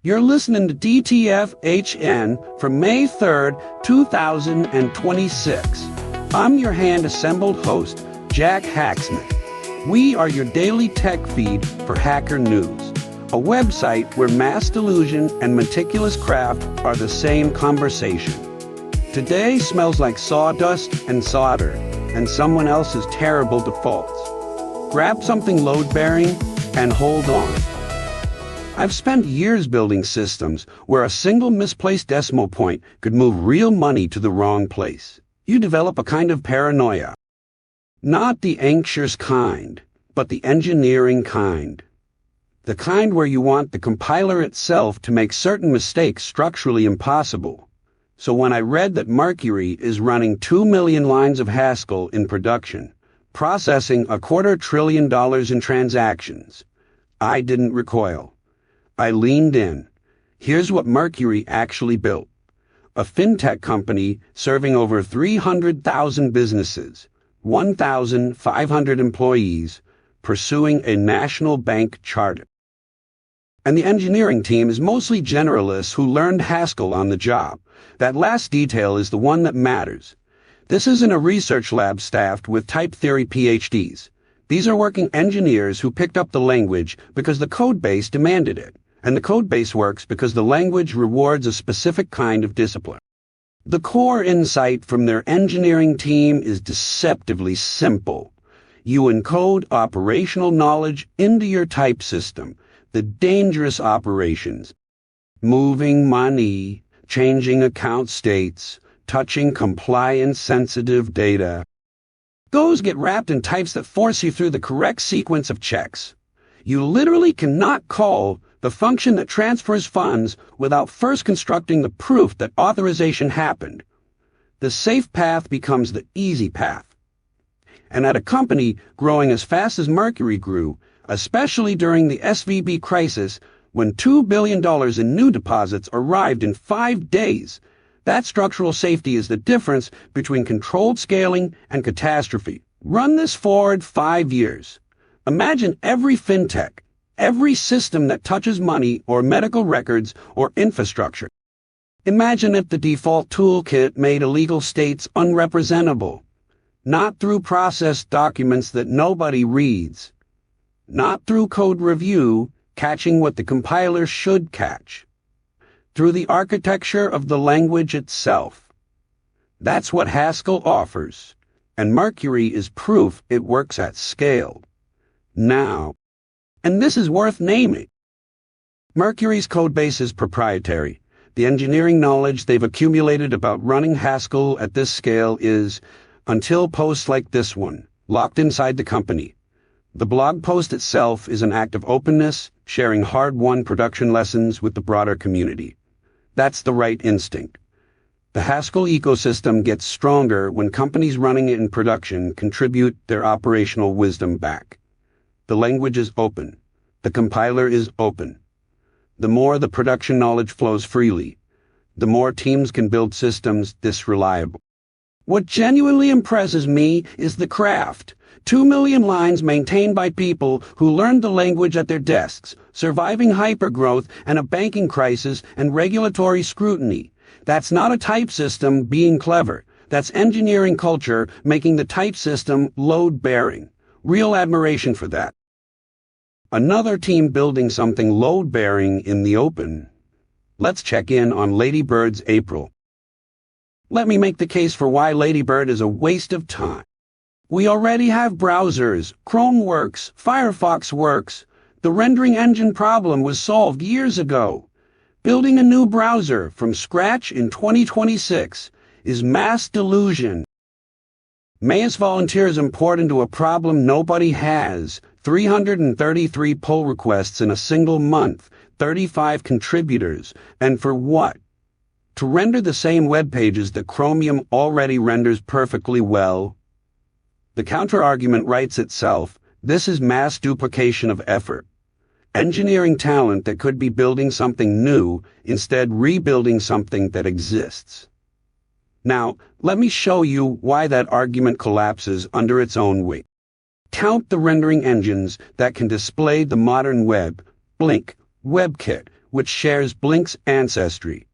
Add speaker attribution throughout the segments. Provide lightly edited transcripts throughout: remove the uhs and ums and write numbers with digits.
Speaker 1: You're listening to DTF HN for May 3rd, 2026. I'm your hand-assembled host, Jack Hacksmith. We are your daily tech feed for Hacker News, a website where mass delusion and meticulous craft are the same conversation. Today smells like sawdust and solder, and someone else's terrible defaults. Grab something load-bearing and hold on. I've spent years building systems where a single misplaced decimal point could move real money to the wrong place. You develop a kind of paranoia. Not the anxious kind, but the engineering kind. The kind where you want the compiler itself to make certain mistakes structurally impossible. So when I read that Mercury is running 2 million lines of Haskell in production, processing $250 billion in transactions, I didn't recoil. I leaned in. Here's what Mercury actually built. A fintech company serving over 300,000 businesses, 1,500 employees, pursuing a national bank charter. And the engineering team is mostly generalists who learned Haskell on the job. That last detail is the one that matters. This isn't a research lab staffed with type theory PhDs. These are working engineers who picked up the language because the codebase demanded it. And the codebase works because the language rewards a specific kind of discipline. The core insight from their engineering team is deceptively simple. You encode operational knowledge into your type system, the dangerous operations. Moving money, changing account states, touching compliance-sensitive data. Those get wrapped in types that force you through the correct sequence of checks. You literally cannot call the function that transfers funds without first constructing the proof that authorization happened. The safe path becomes the easy path. And at a company growing as fast as Mercury grew, especially during the SVB crisis, when $2 billion in new deposits arrived in 5 days, that structural safety is the difference between controlled scaling and catastrophe. Run this forward 5 years. Imagine every fintech, every system that touches money or medical records or infrastructure. Imagine if the default toolkit made illegal states unrepresentable, not through processed documents that nobody reads, not through code review, catching what the compiler should catch, through the architecture of the language itself. That's what Haskell offers, and Mercury is proof it works at scale. Now, and this is worth naming. Mercury's codebase is proprietary. The engineering knowledge they've accumulated about running Haskell at this scale is, until posts like this one, locked inside the company. The blog post itself is an act of openness, sharing hard-won production lessons with the broader community. That's the right instinct. The Haskell ecosystem gets stronger when companies running it in production contribute their operational wisdom back. The language is open. The compiler is open. The more the production knowledge flows freely, the more teams can build systems this reliable. What genuinely impresses me is the craft. 2 million lines maintained by people who learned the language at their desks, surviving hypergrowth and a banking crisis and regulatory scrutiny. That's not a type system being clever. That's engineering culture making the type system load-bearing. Real admiration for that. Another team building something load-bearing in the open. Let's check in on Ladybird's April. Let me make the case for why Ladybird is a waste of time. We already have browsers. Chrome works. Firefox works. The rendering engine problem was solved years ago. Building a new browser from scratch in 2026 is mass delusion. Mayus volunteerism poured into a problem nobody has. 333 pull requests in a single month, 35 contributors, and for what? To render the same web pages that Chromium already renders perfectly well? The counter-argument writes itself. This is mass duplication of effort. Engineering talent that could be building something new, instead rebuilding something that exists. Now, let me show you why that argument collapses under its own weight. Count the rendering engines that can display the modern web: Blink, WebKit, which shares Blink's ancestry.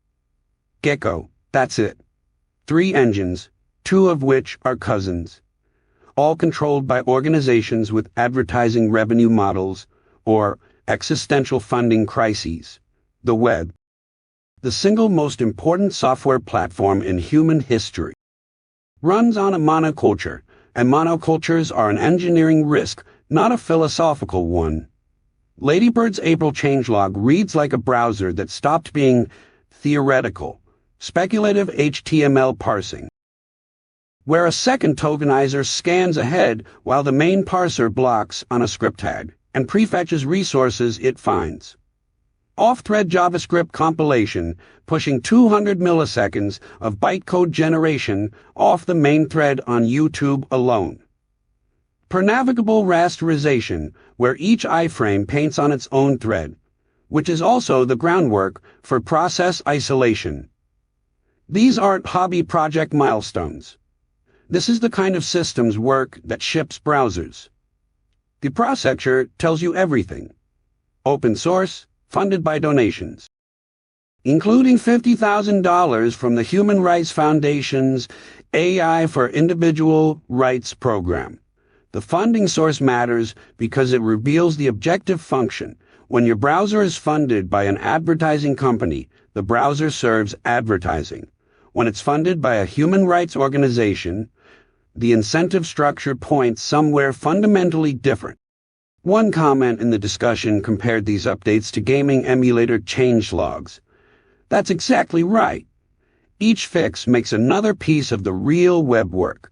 Speaker 1: Gecko, that's it. 3 engines, 2 of which are cousins, all controlled by organizations with advertising revenue models or existential funding crises. The web, the single most important software platform in human history, runs on a monoculture, and monocultures are an engineering risk, not a philosophical one. Ladybird's April changelog reads like a browser that stopped being theoretical, speculative HTML parsing, where a second tokenizer scans ahead while the main parser blocks on a script tag and prefetches resources it finds. Off-thread JavaScript compilation pushing 200 milliseconds of bytecode generation off the main thread on YouTube alone. Per-navigable rasterization, where each iframe paints on its own thread, which is also the groundwork for process isolation. These aren't hobby project milestones. This is the kind of systems work that ships browsers. The processor tells you everything. Open source, funded by donations, including $50,000 from the Human Rights Foundation's AI for Individual Rights program. The funding source matters because it reveals the objective function. When your browser is funded by an advertising company, the browser serves advertising. When it's funded by a human rights organization, the incentive structure points somewhere fundamentally different. One comment in the discussion compared these updates to gaming emulator changelogs. That's exactly right. Each fix makes another piece of the real web work.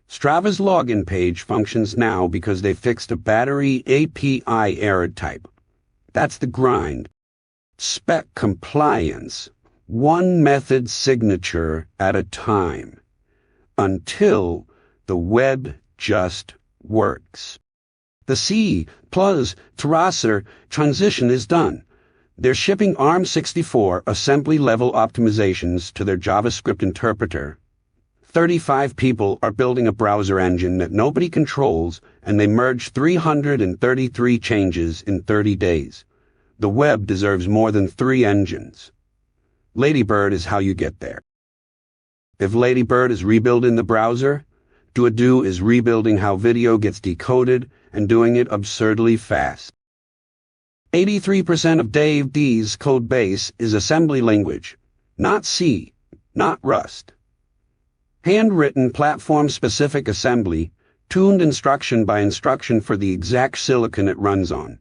Speaker 1: Strava's login page functions now because they fixed a battery API error type. That's the grind. Spec compliance. One method signature at a time. Until the web just works. The C plus Terracer transition is done. They're shipping ARM64 assembly-level optimizations to their JavaScript interpreter. 35 people are building a browser engine that nobody controls, and they merged 333 changes in 30 days. The web deserves more than 3 engines. Ladybird is how you get there. If Ladybird is rebuilding the browser, Do is rebuilding how video gets decoded and doing it absurdly fast. 83% of Dave D's code base is assembly language, not C, not Rust. Handwritten platform-specific assembly, tuned instruction by instruction for the exact silicon it runs on.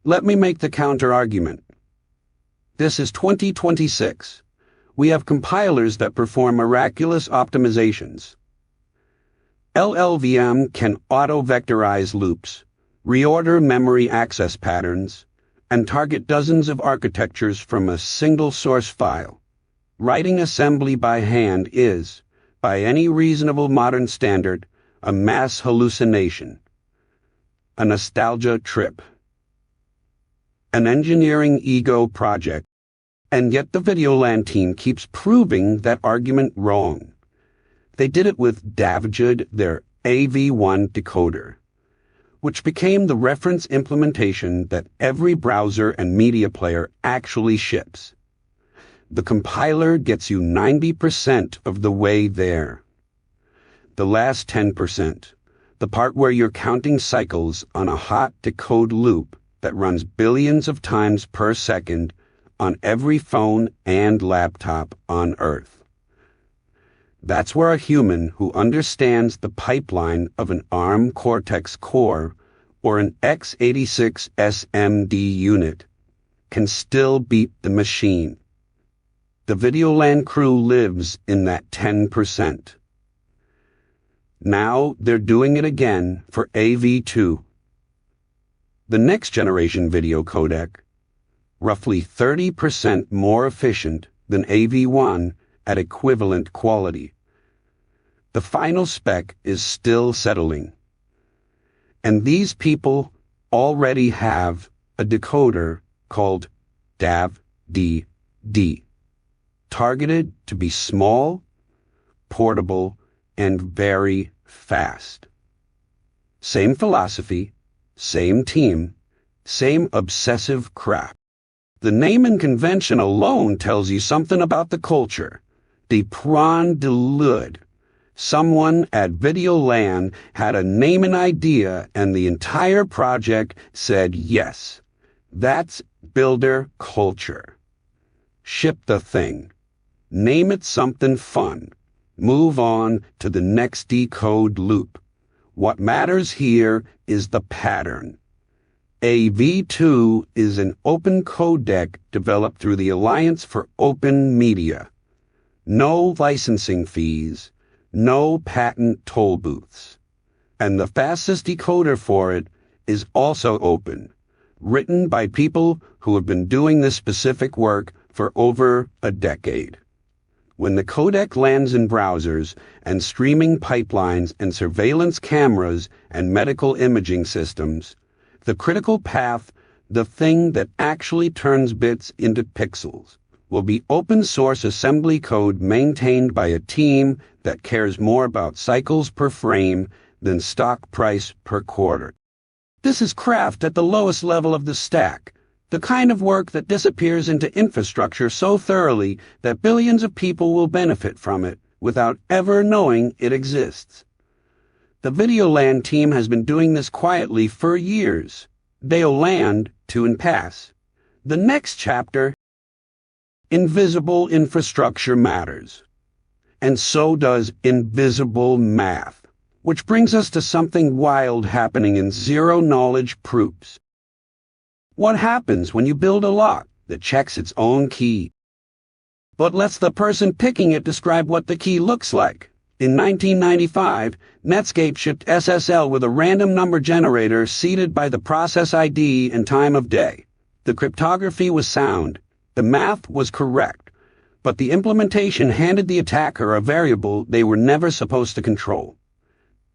Speaker 1: Let me make the counter-argument. This is 2026. We have compilers that perform miraculous optimizations. LLVM can auto-vectorize loops, reorder memory access patterns, and target dozens of architectures from a single source file. Writing assembly by hand is, by any reasonable modern standard, a mass hallucination, a nostalgia trip, an engineering ego project, and yet the Videoland team keeps proving that argument wrong. They did it with Davjud, their AV1 decoder, which became the reference implementation that every browser and media player actually ships. The compiler gets you 90% of the way there. The last 10%, the part where you're counting cycles on a hot decode loop that runs billions of times per second on every phone and laptop on Earth. That's where a human who understands the pipeline of an ARM Cortex core or an x86 SMD unit can still beat the machine. The Videoland crew lives in that 10%. Now they're doing it again for AV2. The next generation video codec, roughly 30% more efficient than AV1 at equivalent quality. The final spec is still settling. And these people already have a decoder called DAV-D, targeted to be small, portable, and very fast. Same philosophy, same team, same obsessive crap. The naming convention alone tells you something about the culture. De Pron de Lud. Someone at Videoland had a naming idea and the entire project said yes. That's builder culture. Ship the thing. Name it something fun. Move on to the next decode loop. What matters here is the pattern. A V2 is an open codec developed through the Alliance for Open Media. No licensing fees, no patent toll booths. And the fastest decoder for it is also open, written by people who have been doing this specific work for over a decade. When the codec lands in browsers and streaming pipelines and surveillance cameras and medical imaging systems, the critical path, the thing that actually turns bits into pixels, will be open source assembly code maintained by a team that cares more about cycles per frame than stock price per quarter. This is craft at the lowest level of the stack, the kind of work that disappears into infrastructure so thoroughly that billions of people will benefit from it without ever knowing it exists. The Videoland team has been doing this quietly for years. They'll land to impasse. The next chapter, invisible infrastructure matters. And so does invisible math, which brings us to something wild happening in zero-knowledge proofs. What happens when you build a lock that checks its own key, but lets the person picking it describe what the key looks like? In 1995, Netscape shipped SSL with a random number generator seeded by the process ID and time of day. The cryptography was sound, the math was correct, but the implementation handed the attacker a variable they were never supposed to control.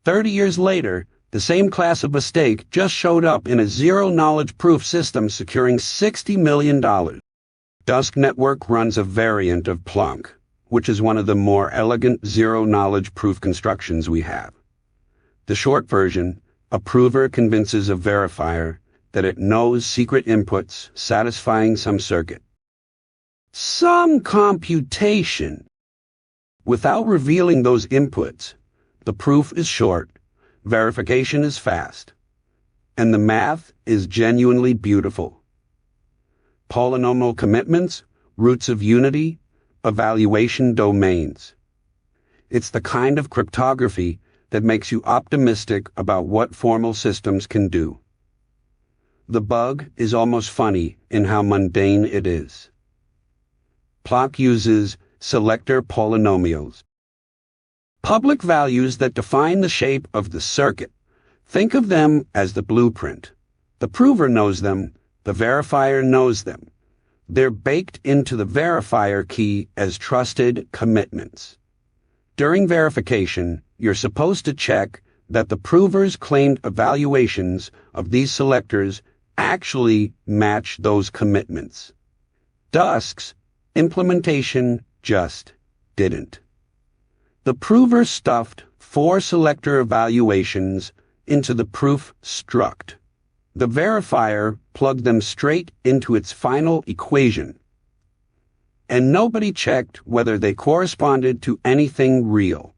Speaker 1: 30 years later, the same class of mistake just showed up in a zero-knowledge proof system securing $60 million. Dusk Network runs a variant of PLONK, which is one of the more elegant zero-knowledge proof constructions we have. The short version, a prover convinces a verifier that it knows secret inputs satisfying some circuit. Some computation. Without revealing those inputs, the proof is short, verification is fast, and the math is genuinely beautiful. Polynomial commitments, roots of unity, evaluation domains. It's the kind of cryptography that makes you optimistic about what formal systems can do. The bug is almost funny in how mundane it is. PLONK uses selector polynomials, public values that define the shape of the circuit. Think of them as the blueprint. The prover knows them, the verifier knows them. They're baked into the verifier key as trusted commitments. During verification, you're supposed to check that the prover's claimed evaluations of these selectors actually match those commitments. Dusk's implementation just didn't. The prover stuffed 4 selector evaluations into the proof struct. The verifier plugged them straight into its final equation. And nobody checked whether they corresponded to anything real.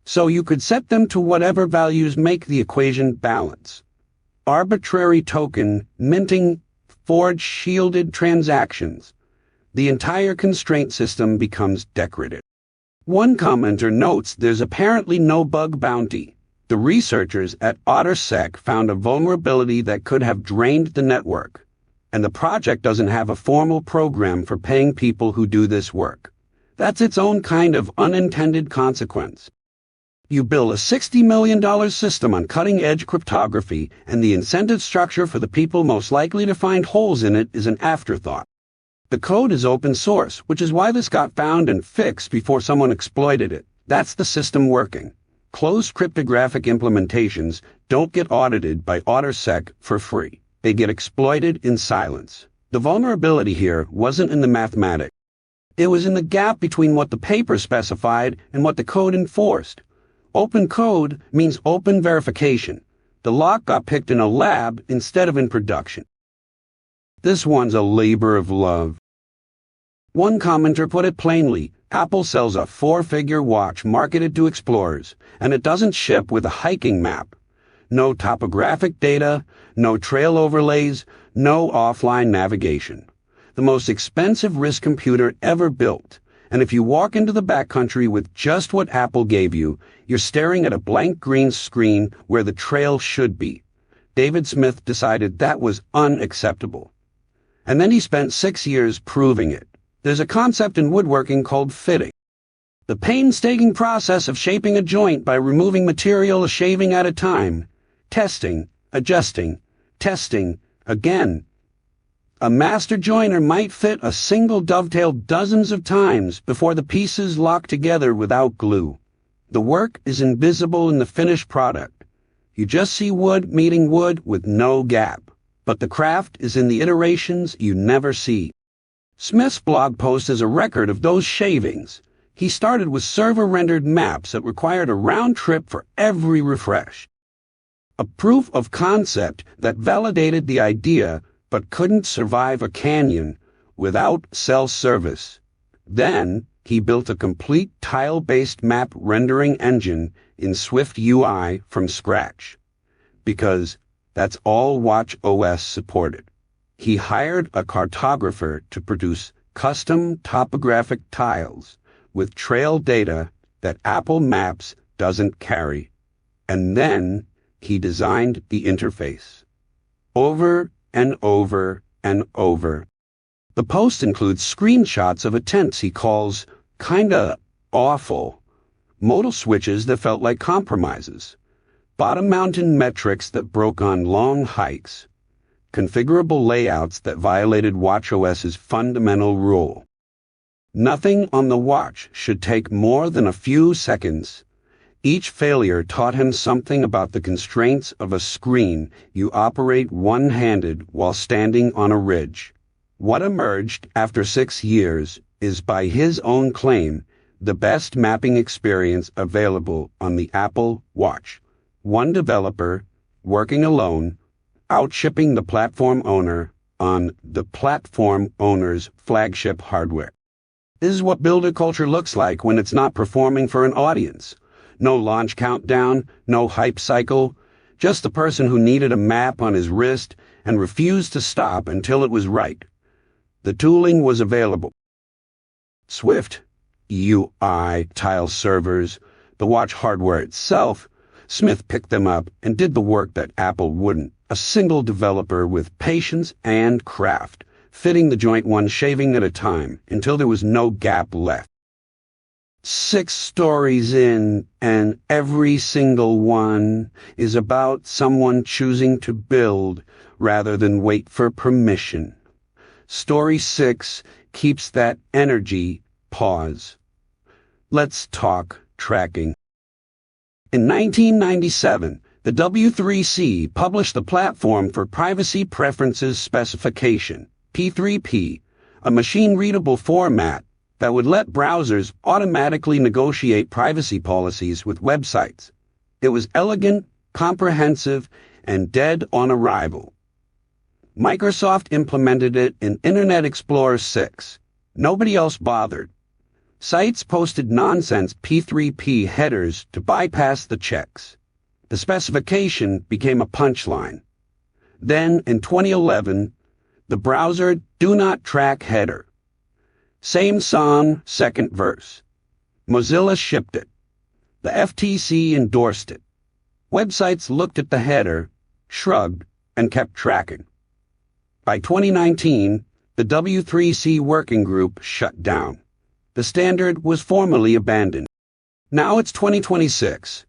Speaker 1: So you could set them to whatever values make the equation balance. Arbitrary token minting forged shielded transactions. The entire constraint system becomes decorative. One commenter notes there's apparently no bug bounty. The researchers at OtterSec found a vulnerability that could have drained the network, and the project doesn't have a formal program for paying people who do this work. That's its own kind of unintended consequence. You build a $60 million system on cutting-edge cryptography, and the incentive structure for the people most likely to find holes in it is an afterthought. The code is open source, which is why this got found and fixed before someone exploited it. That's the system working. Closed cryptographic implementations don't get audited by OtterSec for free. They get exploited in silence. The vulnerability here wasn't in the mathematics. It was in the gap between what the paper specified and what the code enforced. Open code means open verification. The lock got picked in a lab instead of in production. This one's a labor of love. One commenter put it plainly, Apple sells a four-figure watch marketed to explorers, and it doesn't ship with a hiking map. No topographic data, no trail overlays, no offline navigation. The most expensive wrist computer ever built. And if you walk into the backcountry with just what Apple gave you, you're staring at a blank green screen where the trail should be. David Smith decided that was unacceptable. And then he spent 6 years proving it. There's a concept in woodworking called fitting. The painstaking process of shaping a joint by removing material a shaving at a time. Testing, adjusting, testing, again. A master joiner might fit a single dovetail dozens of times before the pieces lock together without glue. The work is invisible in the finished product. You just see wood meeting wood with no gap. But the craft is in the iterations you never see. Smith's blog post is a record of those shavings. He started with server-rendered maps that required a round trip for every refresh. A proof of concept that validated the idea but couldn't survive a canyon without self-service. Then, he built a complete tile-based map rendering engine in Swift UI from scratch. Because that's all WatchOS supported. He hired a cartographer to produce custom topographic tiles with trail data that Apple Maps doesn't carry. And then he designed the interface. Over and over and over. The post includes screenshots of attempts he calls kinda awful, modal switches that felt like compromises, bottom mountain metrics that broke on long hikes, configurable layouts that violated WatchOS's fundamental rule. Nothing on the watch should take more than a few seconds. Each failure taught him something about the constraints of a screen you operate one-handed while standing on a ridge. What emerged after 6 years is, by his own claim, the best mapping experience available on the Apple Watch. One developer, working alone, outshipping the platform owner on the platform owner's flagship hardware. This is what builder culture looks like when it's not performing for an audience. No launch countdown, no hype cycle, just the person who needed a map on his wrist and refused to stop until it was right. The tooling was available. Swift, UI, tile servers, the watch hardware itself. Smith picked them up and did the work that Apple wouldn't. A single developer with patience and craft, fitting the joint one shaving at a time until there was no gap left. 6 stories in, and every single one is about someone choosing to build rather than wait for permission. Story 6 keeps that energy. Pause. Let's talk tracking. In 1997, the W3C published the Platform for Privacy Preferences Specification, P3P, a machine-readable format that would let browsers automatically negotiate privacy policies with websites. It was elegant, comprehensive, and dead on arrival. Microsoft implemented it in Internet Explorer 6. Nobody else bothered. Sites posted nonsense P3P headers to bypass the checks. The specification became a punchline. Then, in 2011, the browser do not track header. Same song, second verse. Mozilla shipped it. The FTC endorsed it. Websites looked at the header, shrugged, and kept tracking. By 2019, the W3C working group shut down. The standard was formally abandoned. Now it's 2026,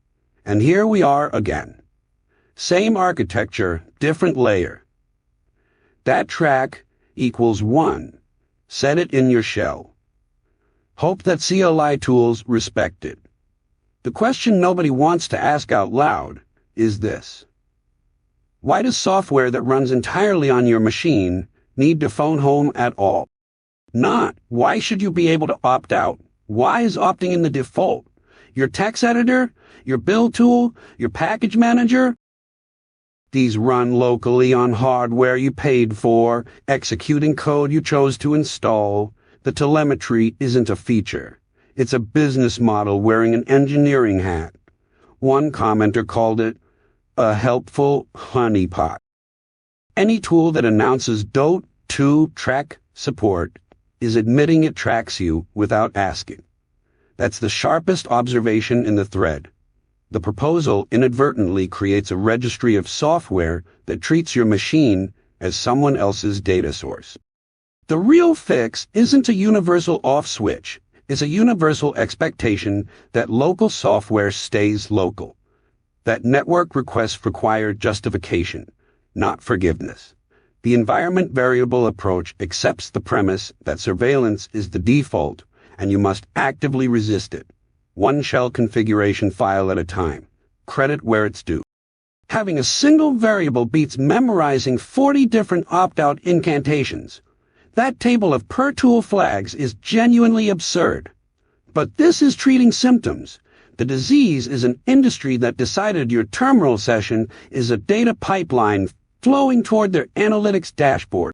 Speaker 1: and here we are again. Same architecture, different layer. That track equals 1. Set it in your shell. Hope that CLI tools respect it. The question nobody wants to ask out loud is this. Why does software that runs entirely on your machine need to phone home at all? Not, why should you be able to opt out? Why is opting in the default? Your text editor? Your build tool? Your package manager? These run locally on hardware you paid for, executing code you chose to install. The telemetry isn't a feature. It's a business model wearing an engineering hat. One commenter called it a helpful honeypot. Any tool that announces "to track support" is admitting it tracks you without asking. That's the sharpest observation in the thread. The proposal inadvertently creates a registry of software that treats your machine as someone else's data source. The real fix isn't a universal off switch. It's a universal expectation that local software stays local, that network requests require justification, not forgiveness. The environment variable approach accepts the premise that surveillance is the default, and you must actively resist it, one shell configuration file at a time. Credit where it's due. Having a single variable beats memorizing 40 different opt-out incantations. That table of per-tool flags is genuinely absurd. But this is treating symptoms. The disease is an industry that decided your terminal session is a data pipeline flowing toward their analytics dashboard.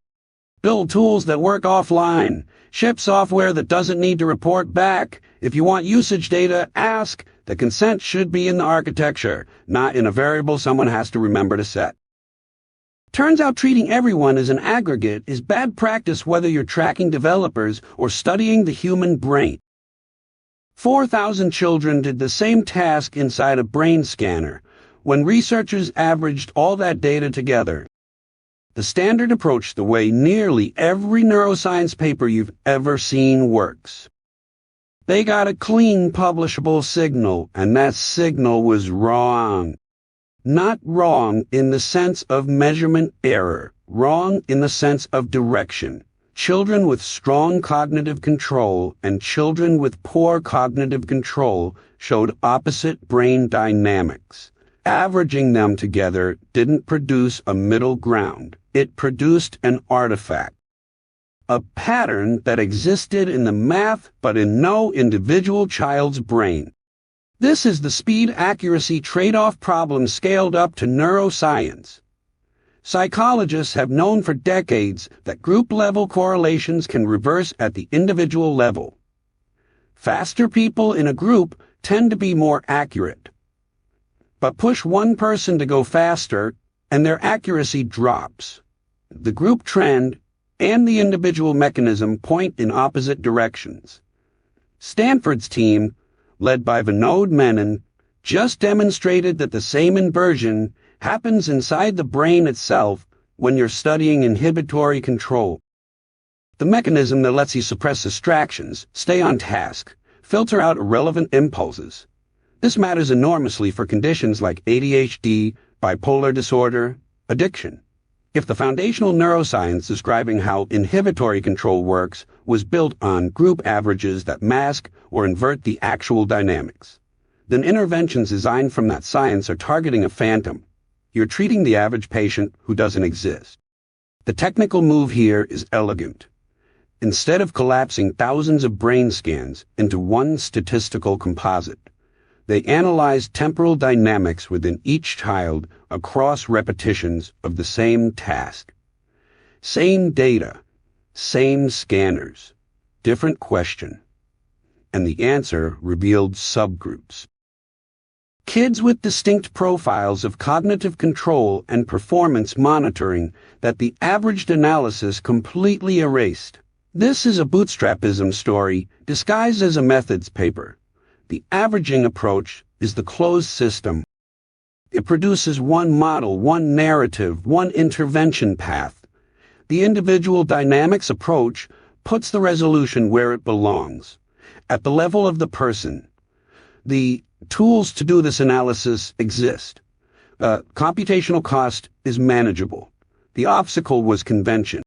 Speaker 1: Build tools that work offline. Ship software that doesn't need to report back. If you want usage data, ask. The consent should be in the architecture, not in a variable someone has to remember to set. Turns out treating everyone as an aggregate is bad practice whether you're tracking developers or studying the human brain. 4,000 children did the same task inside a brain scanner when researchers averaged all that data together. The standard approach, the way nearly every neuroscience paper you've ever seen works. They got a clean publishable signal, and that signal was wrong. Not wrong in the sense of measurement error, wrong in the sense of direction. Children with strong cognitive control and children with poor cognitive control showed opposite brain dynamics. Averaging them together didn't produce a middle ground. It produced an artifact. A pattern that existed in the math but in no individual child's brain. This is the speed-accuracy trade-off problem scaled up to neuroscience. Psychologists have known for decades that group-level correlations can reverse at the individual level. Faster people in a group tend to be more accurate. But push one person to go faster, and their accuracy drops. The group trend and the individual mechanism point in opposite directions. Stanford's team, led by Vinod Menon, just demonstrated that the same inversion happens inside the brain itself when you're studying inhibitory control. The mechanism that lets you suppress distractions, stay on task, filter out irrelevant impulses. This matters enormously for conditions like ADHD, bipolar disorder, addiction. If the foundational neuroscience describing how inhibitory control works was built on group averages that mask or invert the actual dynamics, then interventions designed from that science are targeting a phantom. You're treating the average patient who doesn't exist. The technical move here is elegant. Instead of collapsing thousands of brain scans into one statistical composite, they analyze temporal dynamics within each child across repetitions of the same task. Same data, same scanners, different question. And the answer revealed subgroups. Kids with distinct profiles of cognitive control and performance monitoring that the averaged analysis completely erased. This is a bootstrapism story disguised as a methods paper. The averaging approach is the closed system. It produces one model, one narrative, one intervention path. The individual dynamics approach puts the resolution where it belongs, at the level of the person. The tools to do this analysis exist. Computational cost is manageable. The obstacle was convention.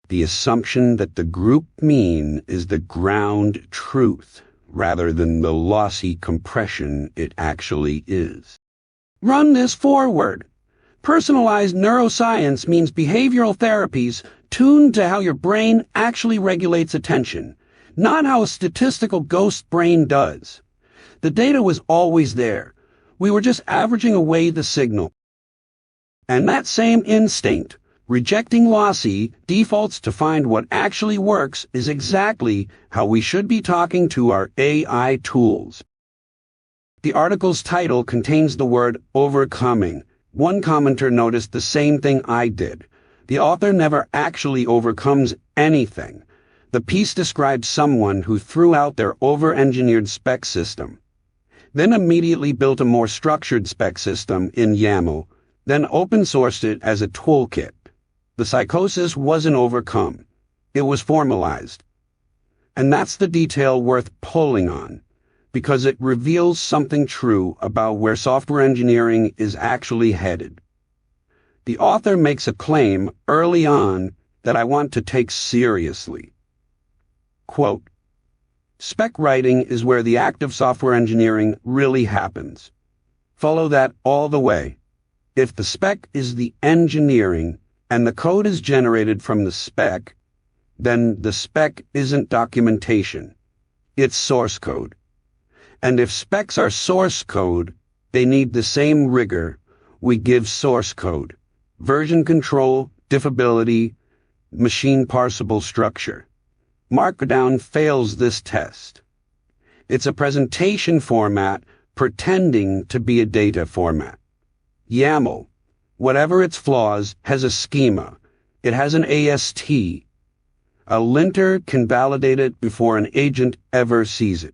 Speaker 1: The assumption that the group mean is the ground truth, rather than the lossy compression it actually is. Run this forward. Personalized neuroscience means behavioral therapies tuned to how your brain actually regulates attention, not how a statistical ghost brain does. The data was always there. We were just averaging away the signal. And that same instinct, rejecting lossy defaults to find what actually works, is exactly how we should be talking to our AI tools. The article's title contains the word overcoming. One commenter noticed the same thing I did. The author never actually overcomes anything. The piece describes someone who threw out their over-engineered spec system, then immediately built a more structured spec system in YAML, then open-sourced it as a toolkit. The psychosis wasn't overcome. It was formalized. And that's the detail worth pulling on, because it reveals something true about where software engineering is actually headed. The author makes a claim early on that I want to take seriously. Quote, "Spec writing is where the act of software engineering really happens. Follow that all the way. If the spec is the engineering and the code is generated from the spec, then the spec isn't documentation. It's source code. And if specs are source code, they need the same rigor we give source code: version control, diffability, machine parsable structure. Markdown fails this test. It's a presentation format pretending to be a data format. YAML, whatever its flaws, has a schema. It has an AST. A linter can validate it before an agent ever sees it.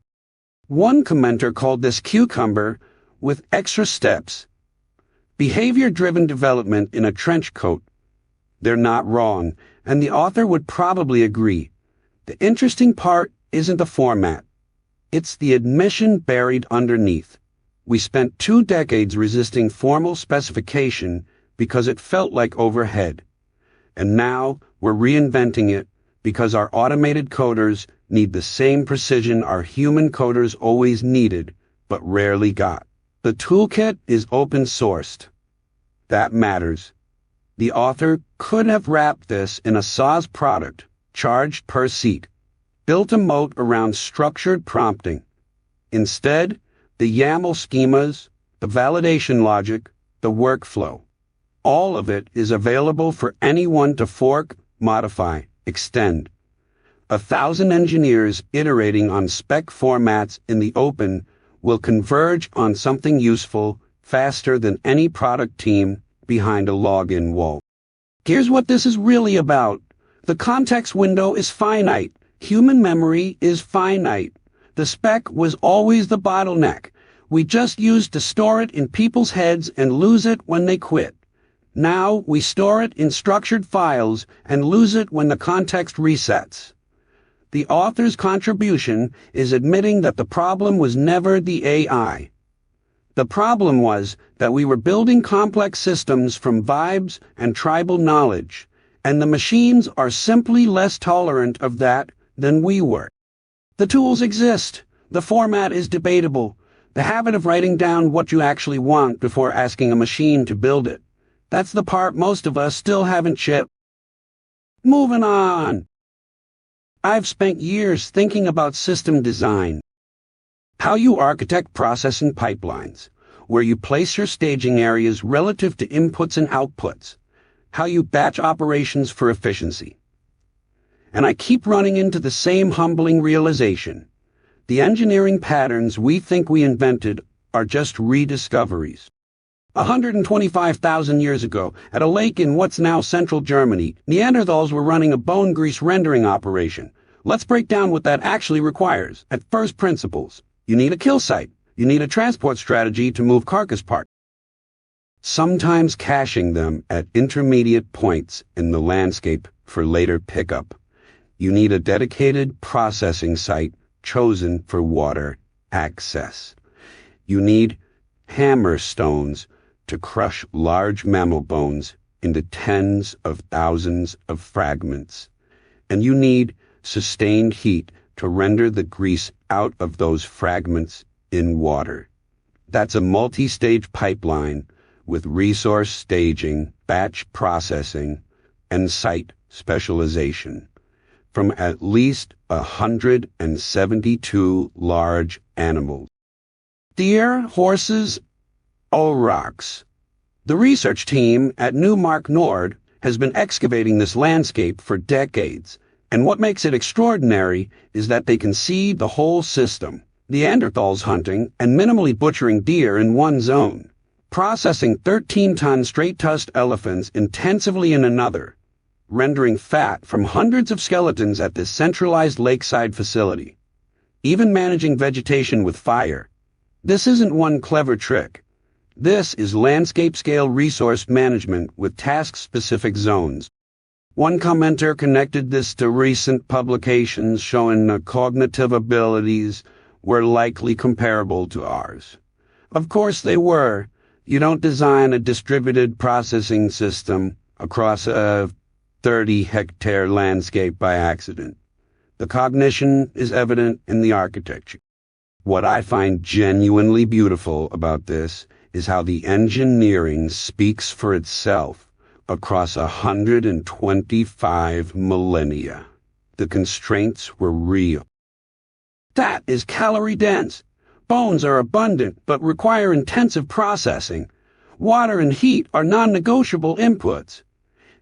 Speaker 1: One commenter called this cucumber with extra steps. Behavior-driven development in a trench coat. They're not wrong, and the author would probably agree. The interesting part isn't the format. It's the admission buried underneath. We spent 2 decades resisting formal specification because it felt like overhead. And now we're reinventing it because our automated coders need the same precision our human coders always needed, but rarely got. The toolkit is open-sourced. That matters. The author could have wrapped this in a SaaS product, charged per seat, built a moat around structured prompting. Instead, the YAML schemas, the validation logic, the workflow, all of it is available for anyone to fork, modify, extend. 1,000 engineers iterating on spec formats in the open will converge on something useful faster than any product team behind a login wall. Here's what this is really about. The context window is finite. Human memory is finite. The spec was always the bottleneck. We just used to store it in people's heads and lose it when they quit. Now we store it in structured files and lose it when the context resets. The author's contribution is admitting that the problem was never the AI. The problem was that we were building complex systems from vibes and tribal knowledge, and the machines are simply less tolerant of that than we were. The tools exist. The format is debatable. The habit of writing down what you actually want before asking a machine to build it. That's the part most of us still haven't chipped. Moving on. I've spent years thinking about system design. How you architect processing pipelines, where you place your staging areas relative to inputs and outputs, how you batch operations for efficiency. And I keep running into the same humbling realization. The engineering patterns we think we invented are just rediscoveries. 125,000 years ago, at a lake in what's now central Germany, Neanderthals were running a bone grease rendering operation. Let's break down what that actually requires. At first principles, you need a kill site. You need a transport strategy to move carcass parts, sometimes caching them at intermediate points in the landscape for later pickup. You need a dedicated processing site chosen for water access. You need hammer stones to crush large mammal bones into tens of thousands of fragments. And you need sustained heat to render the grease out of those fragments in water. That's a multi-stage pipeline with resource staging, batch processing, and site specialization from at least 172 large animals. Deer, horses, aurochs. The research team at Newmark Nord has been excavating this landscape for decades, and what makes it extraordinary is that they can see the whole system, Neanderthals hunting and minimally butchering deer in one zone, processing 13-ton straight-tusked elephants intensively in another, rendering fat from hundreds of skeletons at this centralized lakeside facility, even managing vegetation with fire. This isn't one clever trick. This is landscape-scale resource management with task-specific zones. One commenter connected this to recent publications showing the cognitive abilities were likely comparable to ours. Of course they were. You don't design a distributed processing system across a 30-hectare landscape by accident. The cognition is evident in the architecture. What I find genuinely beautiful about this is how the engineering speaks for itself across 125 millennia. The constraints were real. That is calorie-dense. Bones are abundant but require intensive processing. Water and heat are non-negotiable inputs.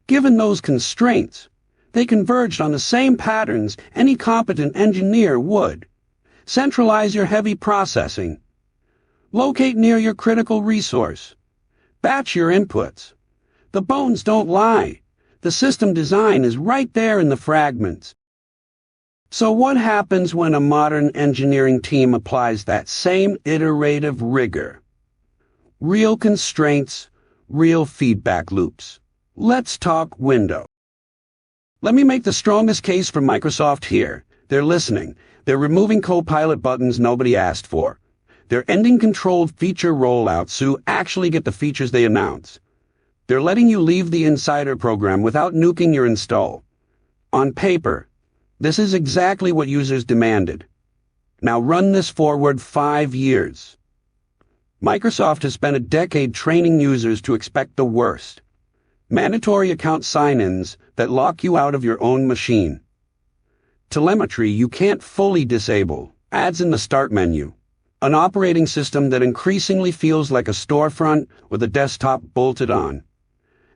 Speaker 1: Given those constraints, they converged on the same patterns any competent engineer would. Centralize your heavy processing. Locate near your critical resource. Batch your inputs. The bones don't lie. The system design is right there in the fragments. So what happens when a modern engineering team applies that same iterative rigor? Real constraints, real feedback loops. Let's talk window. Let me make the strongest case for Microsoft here. They're listening. They're removing Copilot buttons nobody asked for. They're ending controlled feature rollouts so you actually get the features they announce. They're letting you leave the Insider program without nuking your install. On paper, this is exactly what users demanded. Now run this forward 5 years. Microsoft has spent a decade training users to expect the worst. Mandatory account sign-ins that lock you out of your own machine. Telemetry you can't fully disable. Ads in the start menu. An operating system that increasingly feels like a storefront with a desktop bolted on.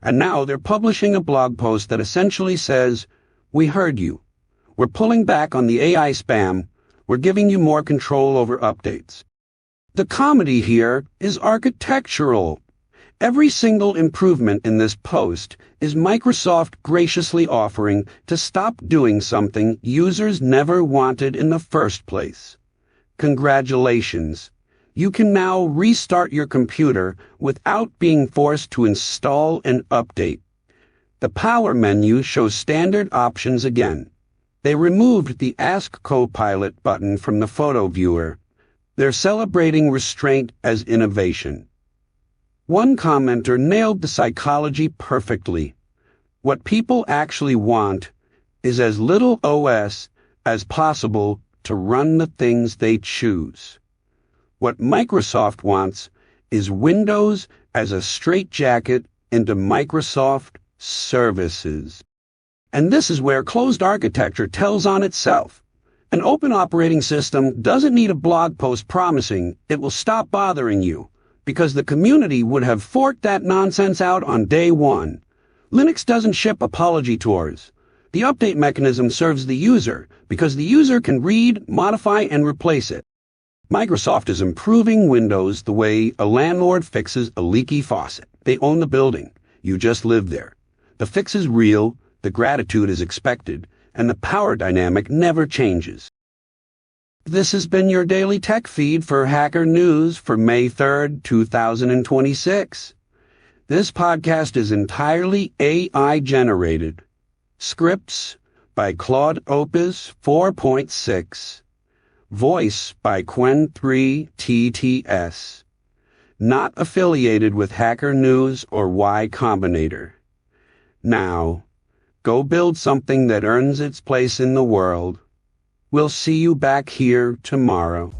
Speaker 1: And now they're publishing a blog post that essentially says, "We heard you. We're pulling back on the AI spam. We're giving you more control over updates." The comedy here is architectural. Every single improvement in this post is Microsoft graciously offering to stop doing something users never wanted in the first place. Congratulations. You can now restart your computer without being forced to install and update. The Power menu shows standard options again. They removed the Ask Copilot button from the photo viewer. They're celebrating restraint as innovation. One commenter nailed the psychology perfectly. What people actually want is as little OS as possible to run the things they choose. What Microsoft wants is Windows as a straitjacket into Microsoft services. And this is where closed architecture tells on itself. An open operating system doesn't need a blog post promising it will stop bothering you, because the community would have forked that nonsense out on day one. Linux doesn't ship apology tours. The update mechanism serves the user because the user can read, modify, and replace it. Microsoft is improving Windows the way a landlord fixes a leaky faucet. They own the building. You just live there. The fix is real, the gratitude is expected, and the power dynamic never changes. This has been your daily tech feed for Hacker News for May 3rd, 2026. This podcast is entirely AI-generated. Scripts by Claude Opus 4.6. Voice by Quen3TTS. Not affiliated with Hacker News or Y Combinator. Now, go build something that earns its place in the world. We'll see you back here tomorrow.